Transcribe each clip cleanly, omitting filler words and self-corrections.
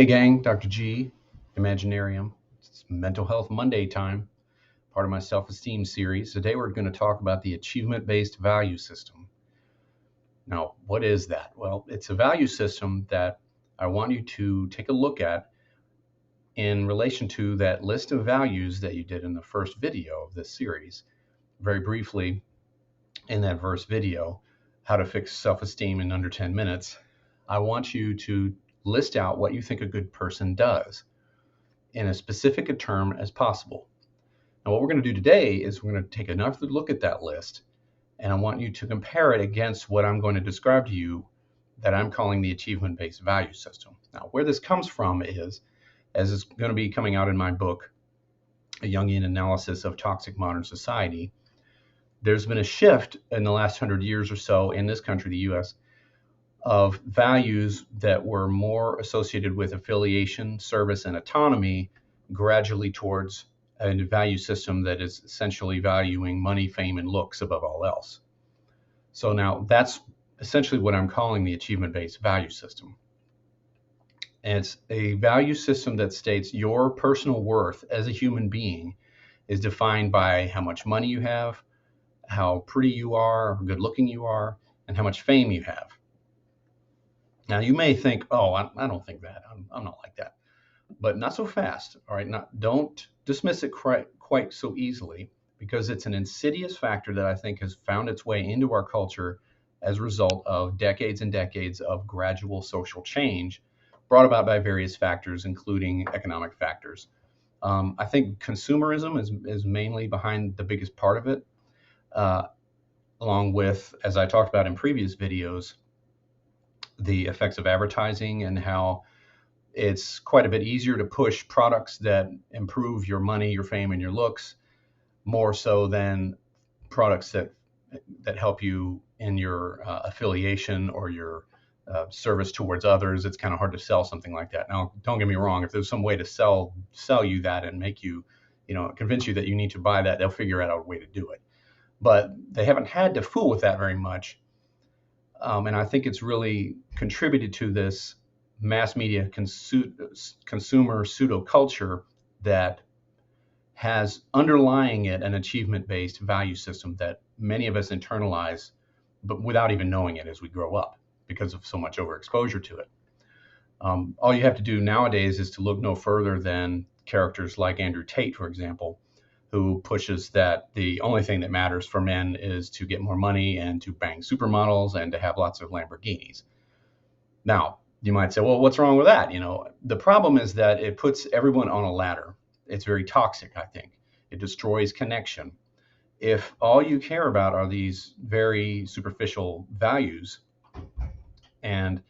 Hey gang, Dr. G, Imaginarium. It's Mental Health Monday time, part of my self-esteem series. Today we're going to talk about the achievement-based value system. Now, what is that? Well, it's a value system that I want you to take a look at in relation to that list of values that you did in the first video of this series. Very briefly, in that first video, how to fix self-esteem in under 10 minutes, I want you to list out what you think a good person does in as specific a term as possible. Now, what we're going to do today is we're going to take another look at that list, and I want you to compare it against what I'm going to describe to you that I'm calling the achievement-based value system. Now, where this comes from is, as is going to be coming out in my book, A Jungian Analysis of Toxic Modern Society, there's been a shift in the last 100 years or so in this country, the US, of values that were more associated with affiliation, service, and autonomy, gradually towards a value system that is essentially valuing money, fame, and looks above all else. So now that's essentially what I'm calling the achievement-based value system. And it's a value system that states your personal worth as a human being is defined by how much money you have, how pretty you are, how good looking you are, and how much fame you have. Now, you may think, oh, I don't think that. I'm not like that. But not so fast, all right? Don't dismiss it quite so easily, because it's an insidious factor that I think has found its way into our culture as a result of decades and decades of gradual social change brought about by various factors, including economic factors. I think consumerism is mainly behind the biggest part of it, along with, as I talked about in previous videos, the effects of advertising and how it's quite a bit easier to push products that improve your money, your fame, and your looks, more so than products that help you in your affiliation or your service towards others. It's kind of hard to sell something like that. Now, don't get me wrong. If there's some way to sell you that and make you, convince you that you need to buy that, they'll figure out a way to do it. But they haven't had to fool with that very much. And I think it's really contributed to this mass media consumer pseudo culture that has underlying it an achievement-based value system that many of us internalize, but without even knowing it as we grow up because of so much overexposure to it. All you have to do nowadays is to look no further than characters like Andrew Tate, for example, who pushes that the only thing that matters for men is to get more money and to bang supermodels and to have lots of Lamborghinis. Now, you might say, well, what's wrong with that? The problem is that it puts everyone on a ladder. It's very toxic, I think. It destroys connection. If all you care about are these very superficial values, and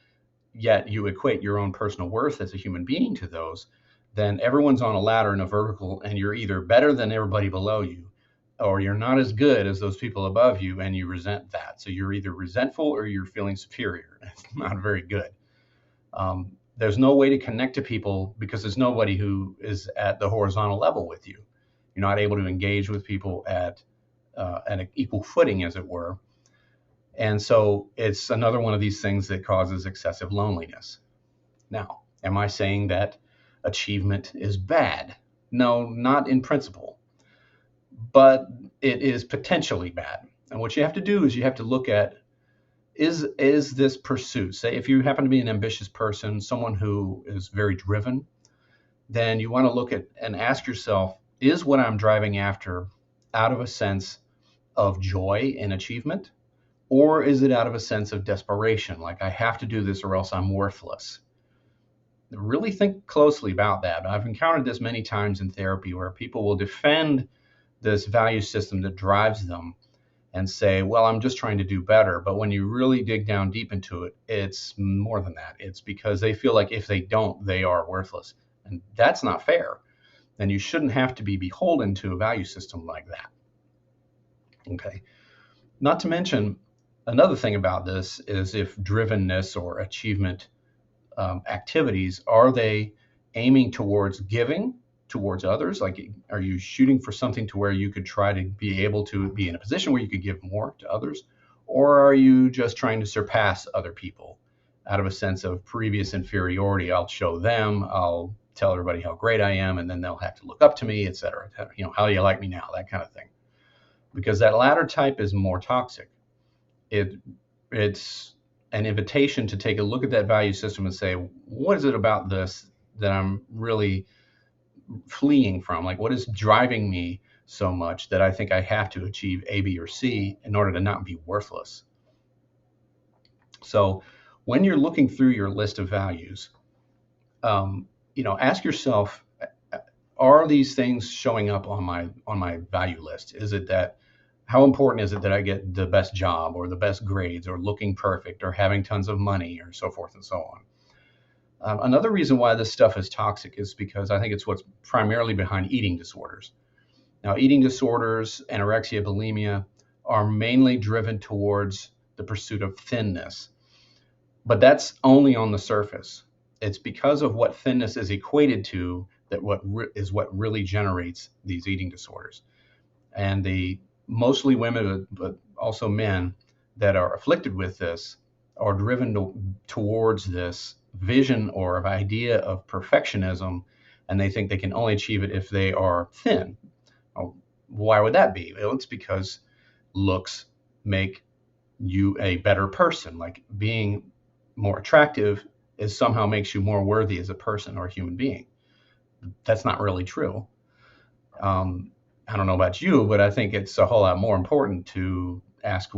yet you equate your own personal worth as a human being to those, then everyone's on a ladder in a vertical, and you're either better than everybody below you, or you're not as good as those people above you, and you resent that. So you're either resentful or you're feeling superior. It's not very good. There's no way to connect to people because there's nobody who is at the horizontal level with you. You're not able to engage with people at an equal footing, as it were. And so it's another one of these things that causes excessive loneliness. Now, am I saying that achievement is bad? No, not in principle, but it is potentially bad. And what you have to do is you have to look at, is this pursuit, say if you happen to be an ambitious person, someone who is very driven, then you want to look at and ask yourself, is what I'm driving after out of a sense of joy and achievement, or is it out of a sense of desperation, like I have to do this or else I'm worthless? Really think closely about that. I've encountered this many times in therapy where people will defend this value system that drives them and say, well, I'm just trying to do better. But when you really dig down deep into it, it's more than that. It's because they feel like if they don't, they are worthless. And that's not fair. And you shouldn't have to be beholden to a value system like that. Okay. Not to mention, another thing about this is if drivenness or achievement activities, are they aiming towards giving towards others? Like, are you shooting for something to where you could try to be able to be in a position where you could give more to others? Or are you just trying to surpass other people out of a sense of previous inferiority. I'll show them, I'll tell everybody how great I am, and then they'll have to look up to me, etc. How do you like me now? That kind of thing. Because that latter type is more toxic. It's an invitation to take a look at that value system and say, what is it about this that I'm really fleeing from? Like, what is driving me so much that I think I have to achieve A, B, or C in order to not be worthless? So when you're looking through your list of values, ask yourself, are these things showing up on my value list? Is it that, how important is it that I get the best job or the best grades or looking perfect or having tons of money or so forth and so on? Another reason why this stuff is toxic is because I think it's what's primarily behind eating disorders. Now, eating disorders, anorexia, bulimia, are mainly driven towards the pursuit of thinness. But that's only on the surface. It's because of what thinness is equated to that what really generates these eating disorders. And mostly women, but also men that are afflicted with this are driven towards this vision or of idea of perfectionism, and they think they can only achieve it if they are thin. Why would that be? Well, it's because looks make you a better person. Like, being more attractive somehow makes you more worthy as a person or a human being. That's not really true. I don't know about you, but I think it's a whole lot more important to ask,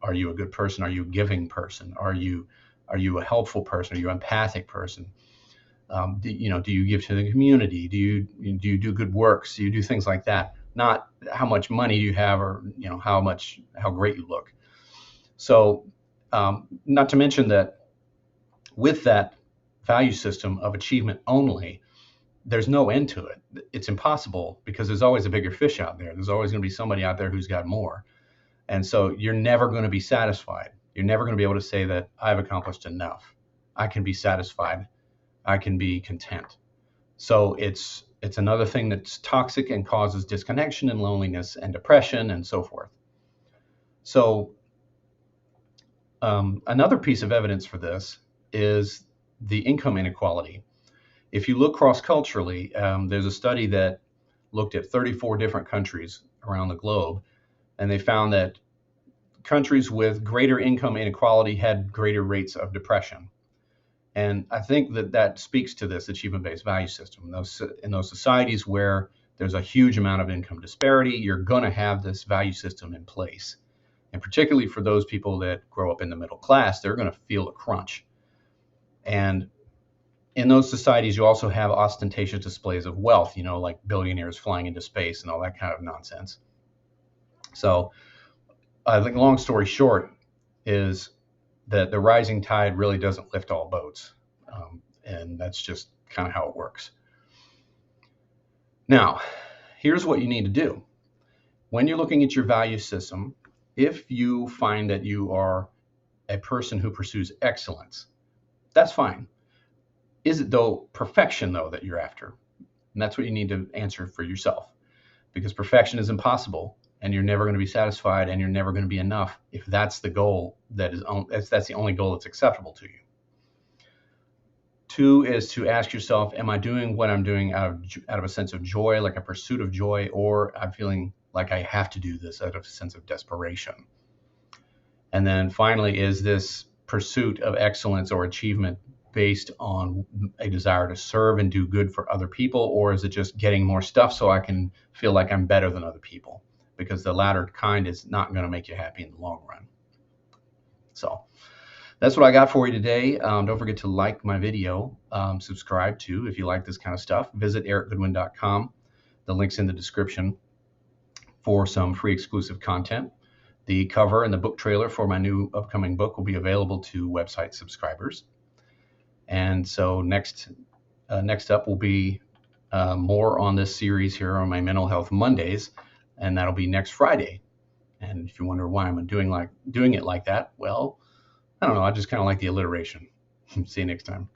are you a good person? Are you a giving person? Are you a helpful person? Are you an empathic person? Do you give to the community? Do you do good works? Do you do things like that? Not how much money you have, or how great you look. So, not to mention that with that value system of achievement only, there's no end to it. It's impossible, because there's always a bigger fish out there. There's always going to be somebody out there who's got more. And so you're never going to be satisfied. You're never going to be able to say that I've accomplished enough. I can be satisfied. I can be content. So it's another thing that's toxic and causes disconnection and loneliness and depression and so forth. So another piece of evidence for this is the income inequality. If you look cross-culturally, there's a study that looked at 34 different countries around the globe, and they found that countries with greater income inequality had greater rates of depression. And I think that speaks to this achievement-based value system. In those societies where there's a huge amount of income disparity, you're going to have this value system in place. And particularly for those people that grow up in the middle class, they're going to feel a crunch. And in those societies, you also have ostentatious displays of wealth, like billionaires flying into space and all that kind of nonsense. So I think, long story short, is that the rising tide really doesn't lift all boats. And that's just kind of how it works. Now, here's what you need to do. When you're looking at your value system, if you find that you are a person who pursues excellence, that's fine. Is it, though, perfection, though, that you're after? And that's what you need to answer for yourself, because perfection is impossible, and you're never going to be satisfied, and you're never going to be enough if that's the goal that's the only goal that's acceptable to you. 2 is to ask yourself, am I doing what I'm doing out of a sense of joy, like a pursuit of joy, or I'm feeling like I have to do this out of a sense of desperation? And then finally, is this pursuit of excellence or achievement based on a desire to serve and do good for other people, or is it just getting more stuff so I can feel like I'm better than other people? Because the latter kind is not going to make you happy in the long run. So that's what I got for you today. Don't forget to like my video, subscribe too if you like this kind of stuff. Visit ericgoodwyn.com. The link's in the description for some free exclusive content. The cover and the book trailer for my new upcoming book will be available to website subscribers. And so next up will be more on this series here on my Mental Health Mondays, and that'll be next Friday. And if you wonder why I'm doing it like that, well, I don't know. I just kind of like the alliteration. See you next time.